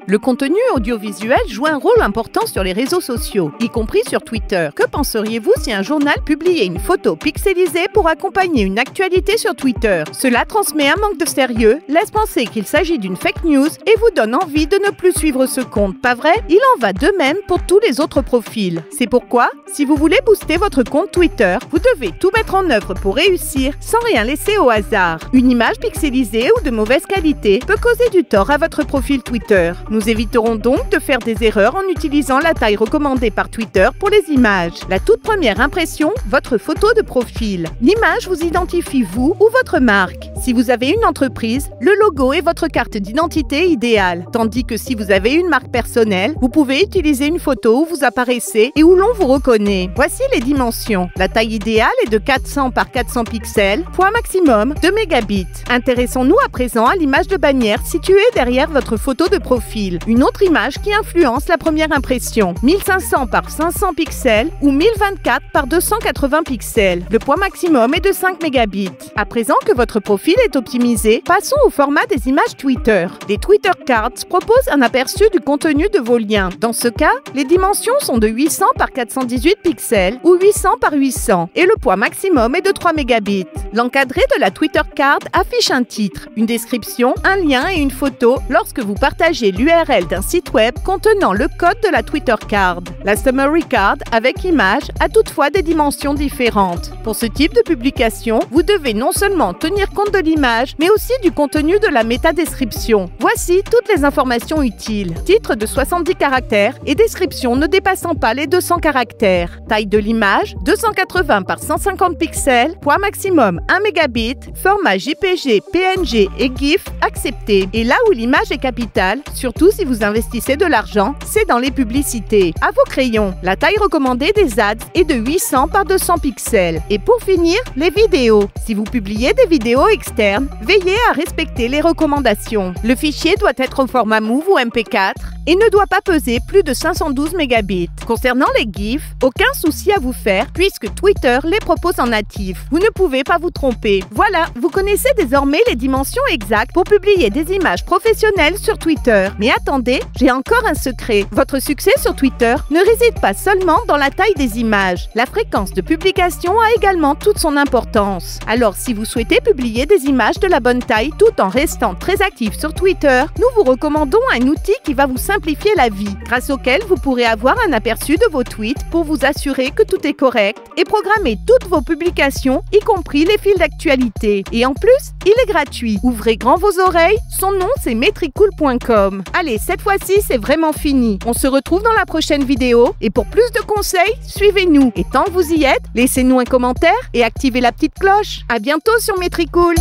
Le contenu audiovisuel joue un rôle important sur les réseaux sociaux, y compris sur Twitter. Que penseriez-vous si un journal publiait une photo pixelisée pour accompagner une actualité sur Twitter? Cela transmet un manque de sérieux, laisse penser qu'il s'agit d'une fake news et vous donne envie de ne plus suivre ce compte, pas vrai? Il en va de même pour tous les autres profils. C'est pourquoi, si vous voulez booster votre compte Twitter, vous devez tout mettre en œuvre pour réussir sans rien laisser au hasard. Une image pixelisée ou de mauvaise qualité peut causer du tort à votre profil Twitter. Nous éviterons donc de faire des erreurs en utilisant la taille recommandée par Twitter pour les images. La toute première impression, votre photo de profil. L'image vous identifie vous ou votre marque. Si vous avez une entreprise, le logo est votre carte d'identité idéale. Tandis que si vous avez une marque personnelle, vous pouvez utiliser une photo où vous apparaissez et où l'on vous reconnaît. Voici les dimensions. La taille idéale est de 400 par 400 pixels, poids maximum 2 mégabits. Intéressons-nous à présent à l'image de bannière située derrière votre photo de profil. Une autre image qui influence la première impression. 1500 par 500 pixels ou 1024 par 280 pixels. Le poids maximum est de 5 mégabits. À présent que votre profil est optimisé, passons au format des images Twitter. Les Twitter Cards proposent un aperçu du contenu de vos liens. Dans ce cas, les dimensions sont de 800 par 418 pixels ou 800 par 800 et le poids maximum est de 3 mégabits. L'encadré de la Twitter Card affiche un titre, une description, un lien et une photo lorsque vous partagez l'URL d'un site web contenant le code de la Twitter Card. La Summary Card avec image a toutefois des dimensions différentes. Pour ce type de publication, vous devez non seulement tenir compte de l'image, mais aussi du contenu de la métadescription. Voici toutes les informations utiles. Titre de 70 caractères et description ne dépassant pas les 200 caractères. Taille de l'image, 280 par 150 pixels, poids maximum 1 mégabit, format JPG, PNG et GIF accepté. Et là où l'image est capitale, surtout si vous investissez de l'argent, c'est dans les publicités. À vos crayons, la taille recommandée des ads est de 800 par 200 pixels. Et pour finir, les vidéos. Si vous publiez des vidéos externes, veillez à respecter les recommandations. Le fichier doit être au format MOV ou MP4 et ne doit pas peser plus de 512 mégabits. Concernant les GIFs, aucun souci à vous faire puisque Twitter les propose en natif. Vous ne pouvez pas vous tromper. Voilà, vous connaissez désormais les dimensions exactes pour publier des images professionnelles sur Twitter. Mais attendez, j'ai encore un secret. Votre succès sur Twitter ne réside pas seulement dans la taille des images. La fréquence de publication a également toute son importance. Alors si vous souhaitez publier des images de la bonne taille tout en restant très actif sur Twitter, nous vous recommandons un outil qui va vous simplifier la vie, grâce auquel vous pourrez avoir un aperçu de vos tweets pour vous assurer que tout est correct et programmer toutes vos publications, y compris les fils d'actualité. Et en plus, il est gratuit. Ouvrez grand vos oreilles, son nom c'est metricool.com. Allez, cette fois-ci, c'est vraiment fini. On se retrouve dans la prochaine vidéo et pour plus de conseils, suivez-nous. Et tant que vous y êtes, laissez-nous un commentaire et activez la petite cloche. À bientôt sur Metricool.